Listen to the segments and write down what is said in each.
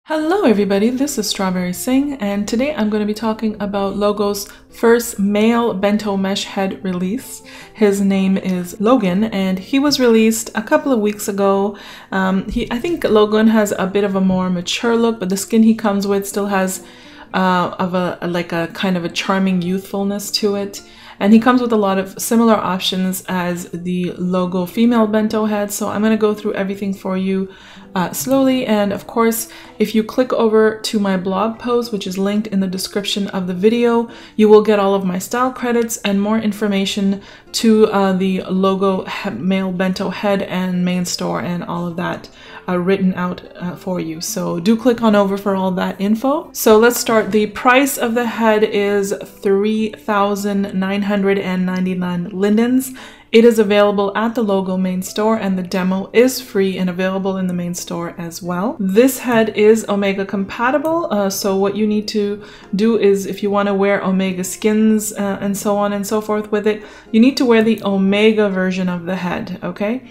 Hello everybody, this is Strawberry Singh, and today I'm going to be talking about Logo's first male bento mesh head release. His name is Logan, and he was released a couple of weeks ago. I think Logan has a bit of a more mature look, but the skin he comes with still has a kind of a charming youthfulness to it. And he comes with a lot of similar options as the Logo female bento head. So I'm going to go through everything for you slowly. And of course, if you click over to my blog post, which is linked in the description of the video, you will get all of my style credits and more information to the Logo male bento head and main store and all of that written out for you. So do click on over for all that info. So let's start. The price of the head is 3,999 lindens. It is available at the Logo main store, and the demo is free and available in the main store as well. This head is Omega compatible, so what you need to do is, if you want to wear Omega skins and so on and so forth with it, you need to wear the Omega version of the head, okay?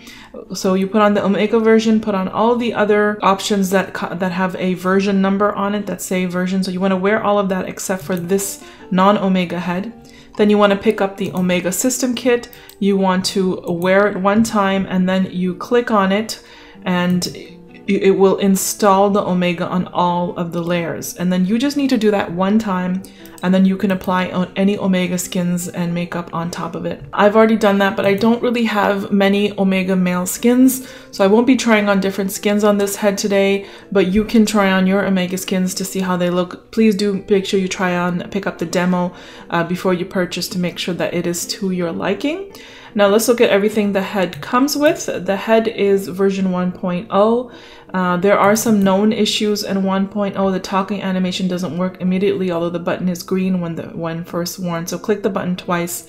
So you put on the Omega version, put on all the other options that have a version number on it that say version. So you want to wear all of that except for this non-Omega head. Then you want to pick up the Omega system kit. You want to wear it one time, and then you click on it and it will install the Omega on all of the layers. And then you just need to do that one time, and then you can apply on any Omega skins and makeup on top of it. I've already done that, but I don't really have many Omega male skins, so I won't be trying on different skins on this head today, but you can try on your Omega skins to see how they look. Please do make sure you pick up the demo before you purchase to make sure that it is to your liking. Now let's look at everything the head comes with. The head is version 1.0. There are some known issues in 1.0. The talking animation doesn't work immediately, although the button is green when first worn. So click the button twice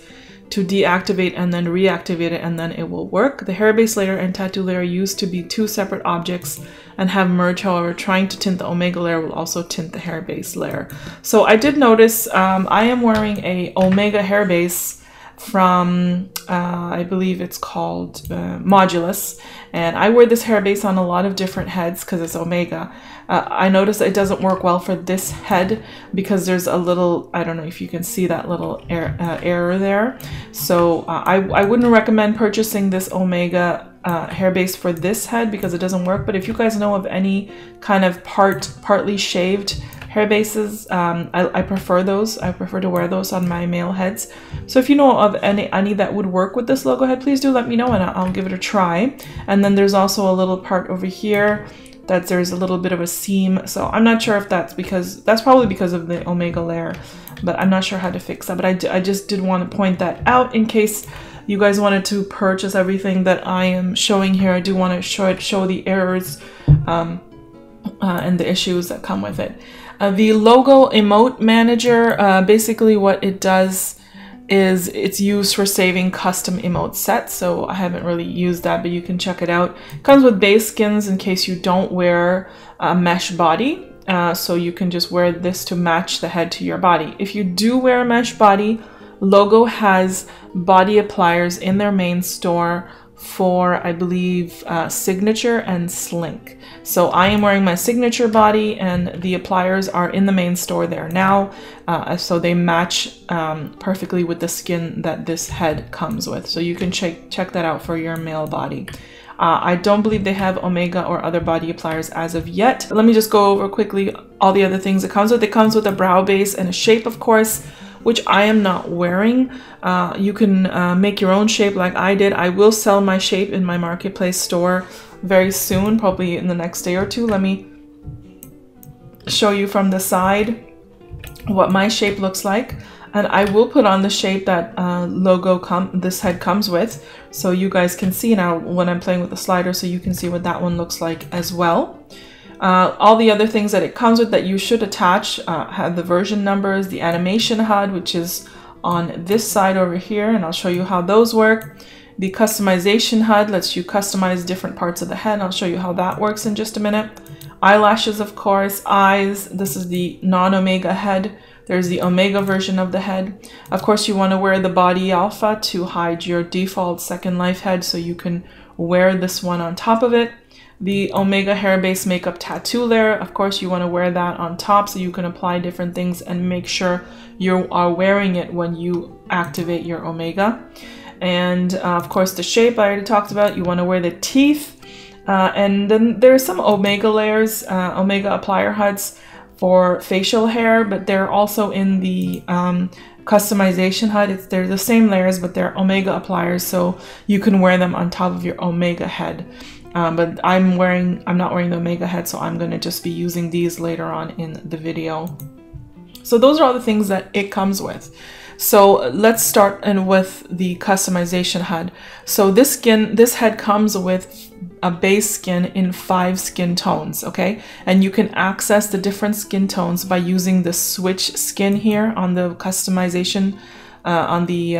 to deactivate and then reactivate it, and then it will work. The hair base layer and tattoo layer used to be two separate objects and have merged. However, trying to tint the Omega layer will also tint the hair base layer. So I did notice I am wearing a Omega hair base from I believe it's called Modulus, and I wear this hair base on a lot of different heads because it's Omega. I noticed it doesn't work well for this head because there's a little, I don't know if you can see that little error there. So I wouldn't recommend purchasing this Omega hair base for this head because it doesn't work. But if you guys know of any kind of partly shaved hair bases, I prefer those. I prefer to wear those on my male heads. So if you know of any that would work with this Logo head, please do let me know and I'll give it a try. And then there's also a little part over here that there's a little bit of a seam. So I'm not sure if that's probably because of the Omega layer, but I'm not sure how to fix that. But I just did want to point that out in case you guys wanted to purchase everything that I am showing here. I do want to show the errors and the issues that come with it. The Logo Emote Manager, basically what it does is it's used for saving custom emote sets. So I haven't really used that, but you can check it out. It comes with base skins in case you don't wear a mesh body. So you can just wear this to match the head to your body. If you do wear a mesh body, Logo has body appliers in their main store for, I believe, Signature and Slink. So I am wearing my Signature body, and the appliers are in the main store there now, so they match perfectly with the skin that this head comes with. So you can check that out for your male body. I don't believe they have Omega or other body appliers as of yet. Let me just go over quickly all the other things it comes with. It comes with a brow base and a shape, of course, which I am not wearing. You can make your own shape like I did. I will sell my shape in my marketplace store very soon, probably in the next day or two. Let me show you from the side what my shape looks like. And I will put on the shape that this head comes with, so you guys can see now when I'm playing with the slider, so you can see what that one looks like as well. All the other things that it comes with that you should attach have the version numbers, the animation HUD, which is on this side over here, and I'll show you how those work. The customization HUD lets you customize different parts of the head. I'll show you how that works in just a minute. Eyelashes, of course, eyes. This is the non-Omega head. There's the Omega version of the head. Of course, you want to wear the body alpha to hide your default second life head, so you can wear this one on top of it. the Omega Hair Base Makeup Tattoo layer. Of course, you want to wear that on top so you can apply different things and make sure you are wearing it when you activate your Omega. And of course, the shape I already talked about. You want to wear the teeth. And then there's some Omega layers, Omega applier HUDs for facial hair, but they're also in the customization HUD. They're the same layers, but they're Omega appliers, so you can wear them on top of your Omega head. But I'm not wearing the Omega head, so I'm going to just be using these later on in the video. So those are all the things that it comes with. So let's start with the customization HUD. So this head comes with a base skin in 5 skin tones, okay? And you can access the different skin tones by using the switch skin here on the customization on the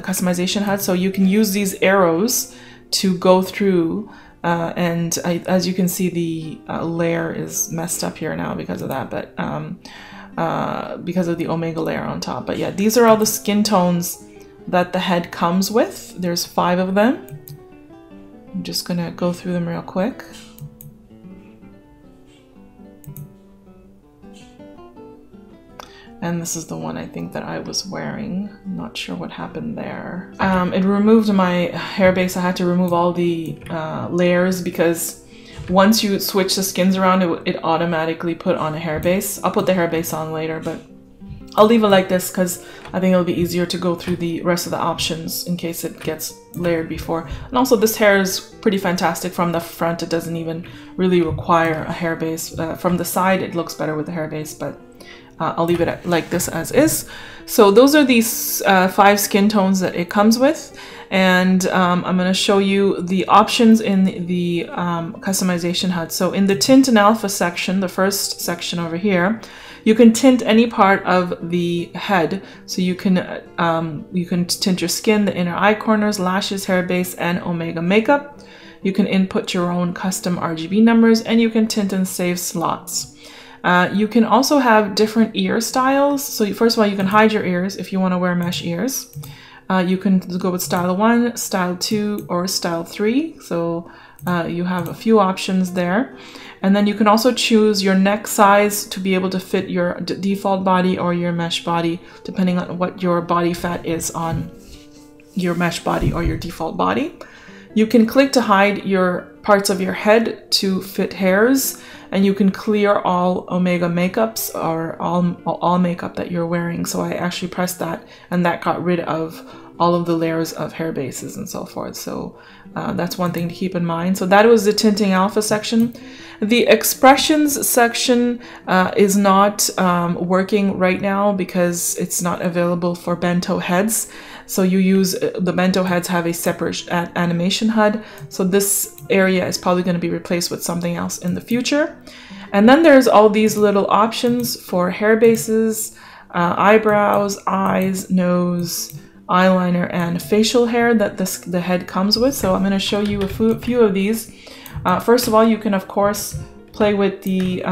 customization HUD. So you can use these arrows to go through. As you can see, the layer is messed up here now because of that, but because of the Omega layer on top. But yeah, these are all the skin tones that the head comes with. There's 5 of them. I'm just gonna go through them real quick. And this is the one I think that I was wearing. I'm not sure what happened there. It removed my hair base. I had to remove all the layers because once you switch the skins around, it automatically put on a hair base. I'll put the hair base on later, but I'll leave it like this because I think it'll be easier to go through the rest of the options in case it gets layered before. And also this hair is pretty fantastic from the front. It doesn't even really require a hair base. From the side, it looks better with the hair base, but I'll leave it like this as is. So those are these 5 skin tones that it comes with. And I'm going to show you the options in the customization HUD. So in the tint and alpha section, the first section over here, you can tint any part of the head. So you can tint your skin, the inner eye corners, lashes, hair base, and Omega makeup. You can input your own custom RGB numbers, and you can tint and save slots. You can also have different ear styles. So first of all, you can hide your ears if you want to wear mesh ears. You can go with style 1, style 2, or style 3. So you have a few options there. And then you can also choose your neck size to be able to fit your default body or your mesh body, depending on what your body fat is on your mesh body or your default body. You can click to hide your parts of your head to fit hairs, and you can clear all Omega makeups or all makeup that you're wearing. So I actually pressed that, and that got rid of all of the layers of hair bases and so forth. So that's one thing to keep in mind. So that was the tinting alpha section. The expressions section is not working right now because it's not available for Bento heads. So you use the Bento heads have a separate animation HUD. So this area is probably going to be replaced with something else in the future. And then there's all these little options for hair bases, eyebrows, eyes, nose, eyeliner, and facial hair that the head comes with. So I'm going to show you a few of these. First of all, you can of course play with the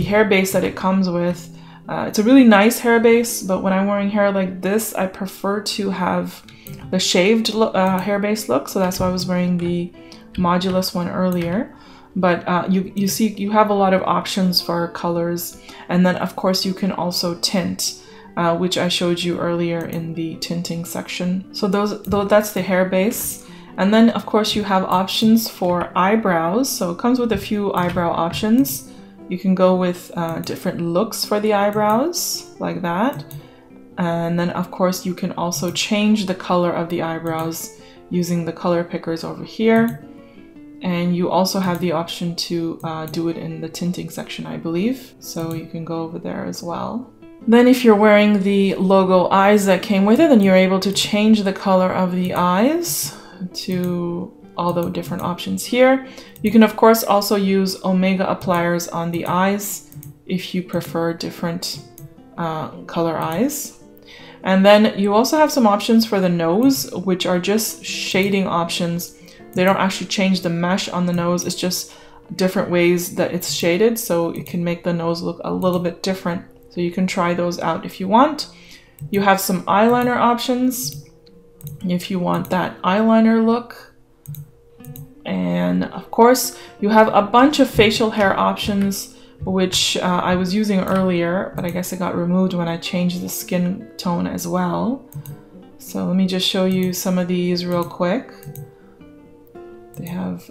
hair base that it comes with. It's a really nice hair base, but when I'm wearing hair like this, I prefer to have the shaved hair base look. So that's why I was wearing the modulus one earlier. But you see, you have a lot of options for colors, and then of course you can also tint. Which I showed you earlier in the tinting section. So that's the hair base. And then of course you have options for eyebrows. So it comes with a few eyebrow options. You can go with different looks for the eyebrows, like that. And then of course you can also change the color of the eyebrows using the color pickers over here. And you also have the option to do it in the tinting section, I believe. So you can go over there as well. Then if you're wearing the logo eyes that came with it, then you're able to change the color of the eyes to all the different options here. You can of course also use Omega appliers on the eyes if you prefer different color eyes. And then you also have some options for the nose, which are just shading options. They don't actually change the mesh on the nose, it's just different ways that it's shaded, so it can make the nose look a little bit different. So you can try those out if you want. You have some eyeliner options if you want that eyeliner look. And of course, you have a bunch of facial hair options, which I was using earlier, but I guess it got removed when I changed the skin tone as well. So let me just show you some of these real quick. They have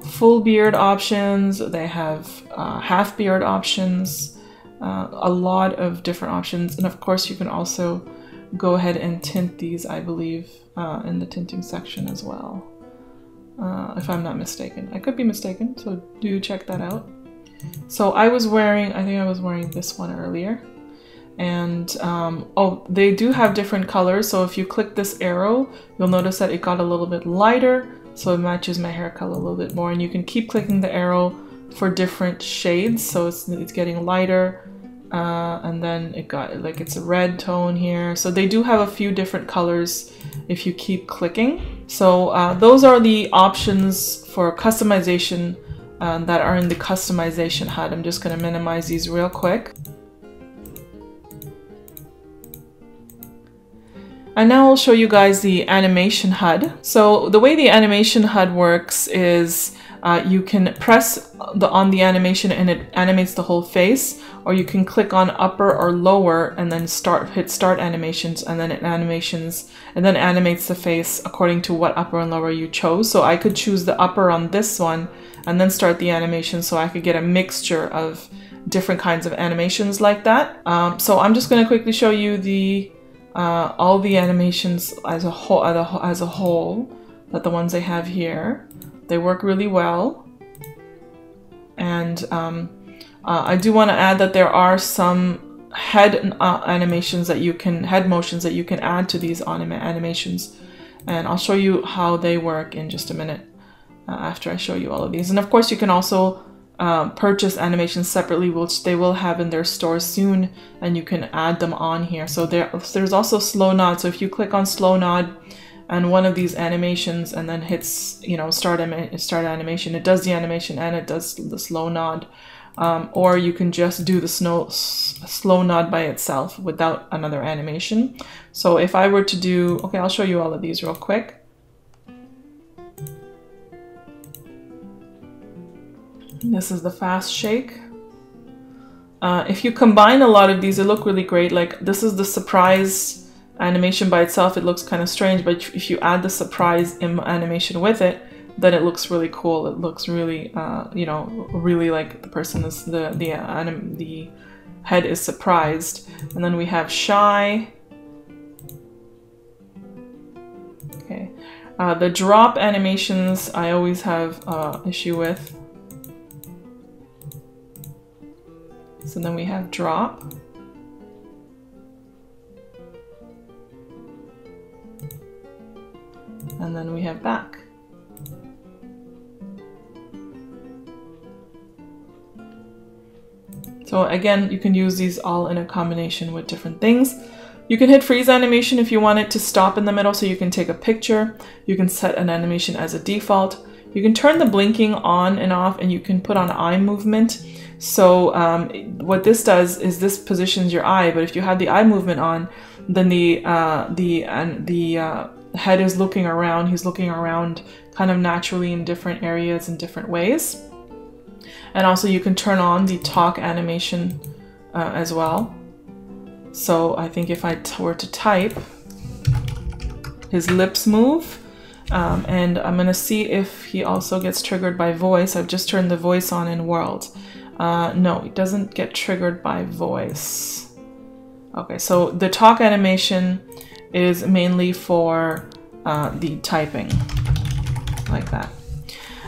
full beard options, they have half beard options, a lot of different options. And of course, you can also go ahead and tint these, I believe, in the tinting section as well. If I'm not mistaken. I could be mistaken, so do check that out. So I think I was wearing this one earlier. And oh, they do have different colors. So if you click this arrow, you'll notice that it got a little bit lighter, so it matches my hair color a little bit more. And you can keep clicking the arrow for different shades. So it's getting lighter. And then it got like it's a red tone here. So they do have a few different colors if you keep clicking. So those are the options for customization that are in the customization HUD. I'm just going to minimize these real quick. And now I'll show you guys the animation HUD. So the way the animation HUD works is you can press on the animation and it animates the whole face, or you can click on upper or lower and then hit start animations, and then it animates the face according to what upper and lower you chose. So I could choose the upper on this one and then start the animation, so I could get a mixture of different kinds of animations like that. So I'm just going to quickly show you the all the animations as a whole, that the ones they have here. They work really well. And I do want to add that there are some head motions that you can add to these animations. And I'll show you how they work in just a minute after I show you all of these. And of course, you can also purchase animations separately, which they will have in their store soon, and you can add them on here. So there's also slow nod. So if you click on slow nod and one of these animations and then hits, you know, start animation, it does the animation and it does the slow nod. Or you can just do the slow nod by itself without another animation. So if I were to do, okay, I'll show you all of these real quick. This is the fast shake. If you combine a lot of these, they look really great. Like this is the surprise animation by itself. It looks kind of strange, but if you add the surprise animation with it, then it looks really cool. It looks really, you know, really like the person is the head is surprised. And then we have shy. Okay, the drop animations I always have issue with. So then we have drop. And then we have back. So again, you can use these all in a combination with different things. You can hit freeze animation if you want it to stop in the middle so you can take a picture. You can set an animation as a default. You can turn the blinking on and off, and you can put on eye movement. So what this does is this positions your eye, but if you have the eye movement on, then the head is looking around. He's looking around kind of naturally in different areas in different ways. And also you can turn on the talk animation as well. So I think if I were to type, his lips move. And I'm gonna see if he also gets triggered by voice. I've just turned the voice on in world. No, it doesn't get triggered by voice. Okay, so the talk animation is mainly for the typing, like that.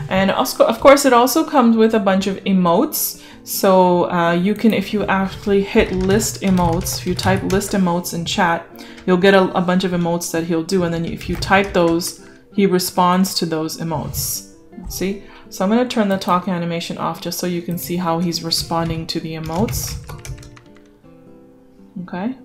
And also, of course, it also comes with a bunch of emotes. So you can, if you actually hit list emotes, if you type list emotes in chat, you'll get a bunch of emotes that he'll do. And then if you type those, he responds to those emotes. See? So I'm going to turn the talk animation off just so you can see how he's responding to the emotes. Okay.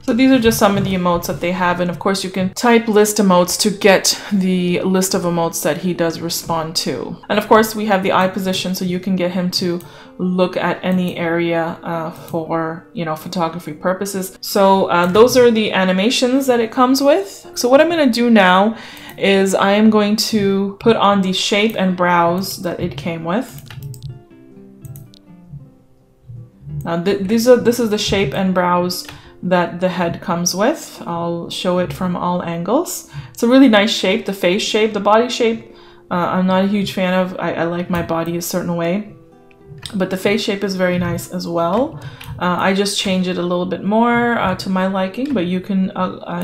So these are just some of the emotes that they have, and of course you can type list emotes to get the list of emotes that he does respond to. And of course we have the eye position, so you can get him to look at any area for, you know, photography purposes. So those are the animations that it comes with. So what I'm going to do now is I am going to put on the shape and brows that it came with. Now this is the shape and brows that the head comes with. I'll show it from all angles. It's a really nice shape, the face shape. The body shape, I'm not a huge fan of. I like my body a certain way, but the face shape is very nice as well. I just change it a little bit more to my liking, but you can,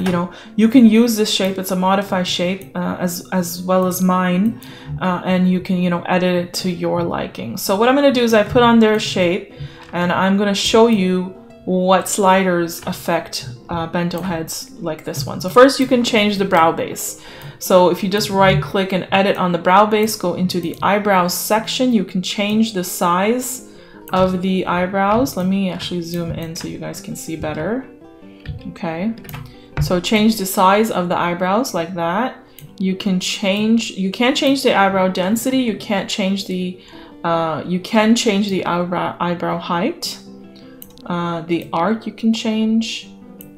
you know, you can use this shape. It's a modified shape as well as mine, and you can, you know, edit it to your liking. So what I'm going to do is I put on their shape, and I'm going to show you what sliders affect bento heads like this one. So first you can change the brow base. So if you just right click and edit on the brow base, go into the eyebrows section, you can change the size of the eyebrows. Let me actually zoom in so you guys can see better. Okay, so change the size of the eyebrows like that. You can't change the eyebrow density, you can't change the you can change the eyebrow height. The arc you can change,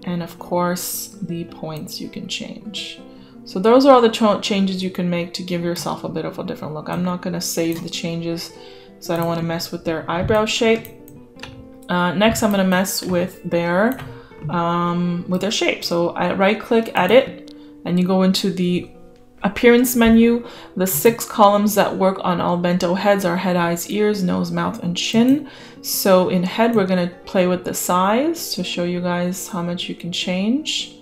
and of course the points you can change. So those are all the changes you can make to give yourself a bit of a different look. I'm not going to save the changes so I don't want to mess with their eyebrow shape. Next I'm going to mess with their shape. So I right click edit, and you go into the appearance menu. The 6 columns that work on all bento heads are head, eyes, ears, nose, mouth, and chin. So in head, we're going to play with the size to show you guys how much you can change.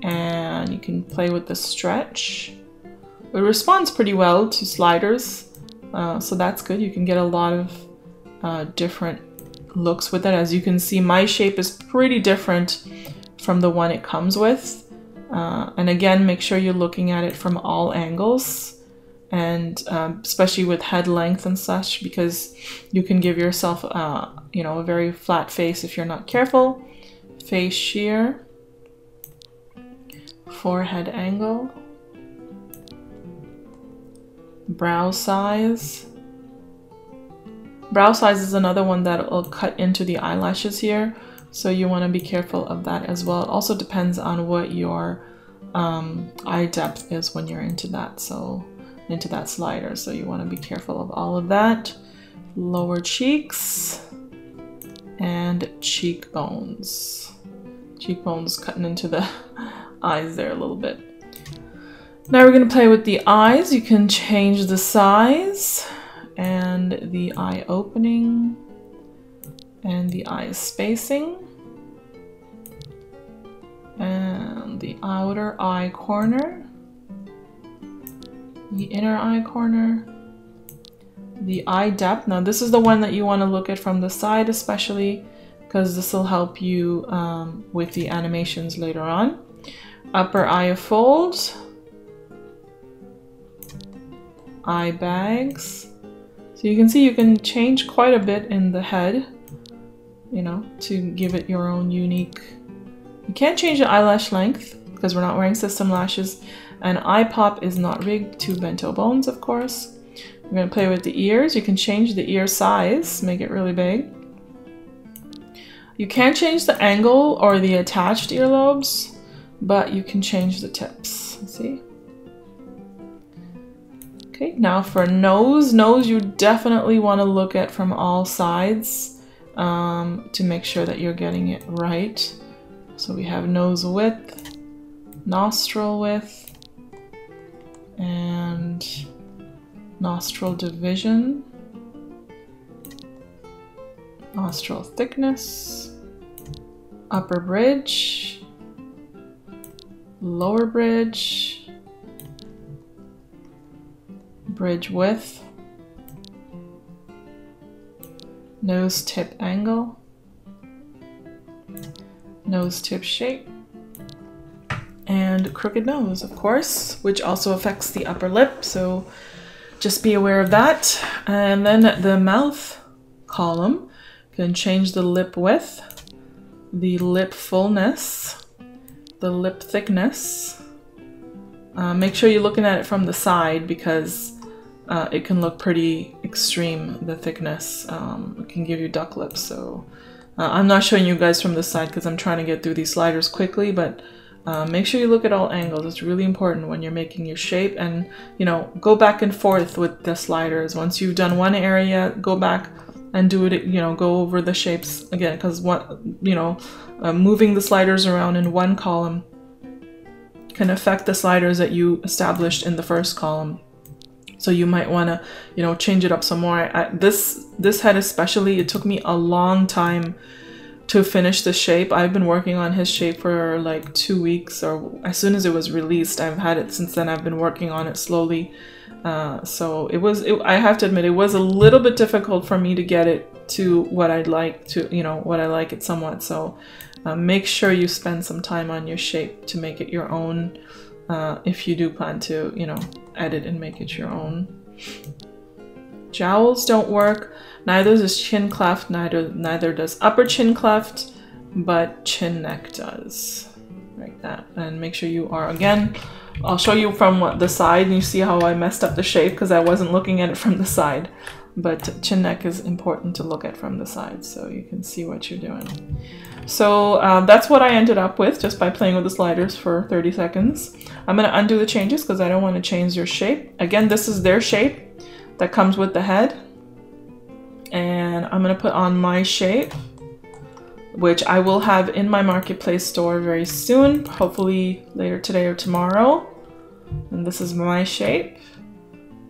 And you can play with the stretch. It responds pretty well to sliders, so that's good. You can get a lot of different looks with it. As you can see, my shape is pretty different from the one it comes with. And again, make sure you're looking at it from all angles, and especially with head length and such, because you can give yourself, you know, a very flat face if you're not careful. Face shear, forehead angle, brow size. Brow size is another one that will cut into the eyelashes here. So you want to be careful of that as well. It also depends on what your eye depth is when you're into that. So into that slider. So you want to be careful of all of that. Lower cheeks and cheekbones. Cheekbones cutting into the eyes there a little bit. Now we're going to play with the eyes. You can change the size and the eye opening and the eye spacing and the outer eye corner, the inner eye corner, the eye depth. Now this is the one that you want to look at from the side, especially because this will help you with the animations later on. Upper eye fold, eye bags. So you can see you can change quite a bit in the head, you know, to give it your own unique. You can't change the eyelash length because we're not wearing system lashes, and eye pop is not rigged to bento bones, of course. We're going to play with the ears. You can change the ear size, make it really big. You can't change the angle or the attached earlobes, but you can change the tips. See? Okay, now for nose. Nose you definitely want to look at from all sides to make sure that you're getting it right. So we have nose width, nostril width, and nostril division, nostril thickness, upper bridge, lower bridge, bridge width, nose tip angle, nose tip shape, and crooked nose, of course, which also affects the upper lip, so just be aware of that. And then the mouth column, you can change the lip width, the lip fullness, the lip thickness. Make sure you're looking at it from the side because it can look pretty extreme, the thickness. It can give you duck lips. So I'm not showing you guys from the side because I'm trying to get through these sliders quickly, but make sure you look at all angles. It's really important when you're making your shape, and you know, go back and forth with the sliders. Once you've done one area, go back and do it, you know, go over the shapes again, because one, you know, moving the sliders around in one column can affect the sliders that you established in the first column. So you might want to, you know, change it up some more. This head especially, it took me a long time to finish the shape. I've been working on his shape for like 2 weeks, or as soon as it was released. I've had it since then. I've been working on it slowly. So I have to admit, it was a little bit difficult for me to get it to what I'd like to, you know, what I like it somewhat. So make sure you spend some time on your shape to make it your own. If you do plan to, you know, edit and make it your own. Jowls don't work. Neither does chin cleft. Neither does upper chin cleft, but chin neck does. Like that. And make sure you are, again, I'll show you from the side, and you see how I messed up the shape because I wasn't looking at it from the side. But chin neck is important to look at from the side so you can see what you're doing. So that's what I ended up with just by playing with the sliders for 30 seconds. I'm going to undo the changes because I don't want to change their shape. Again, this is their shape that comes with the head. And I'm going to put on my shape, which I will have in my marketplace store very soon, hopefully later today or tomorrow. And this is my shape.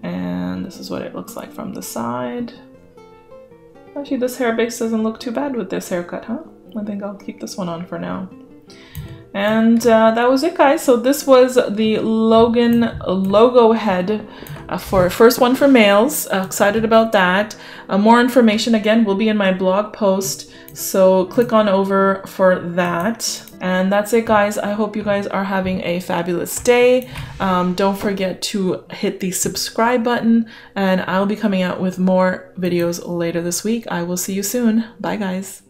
And this is what it looks like from the side. Actually, this hair base doesn't look too bad with this haircut, huh? I think I'll keep this one on for now. And that was it, guys. So this was the Logan logo head for first one for males. Excited about that. More information, again, will be in my blog post. So click on over for that. And that's it, guys. I hope you guys are having a fabulous day. Don't forget to hit the subscribe button, and I'll be coming out with more videos later this week. I will see you soon. Bye, guys.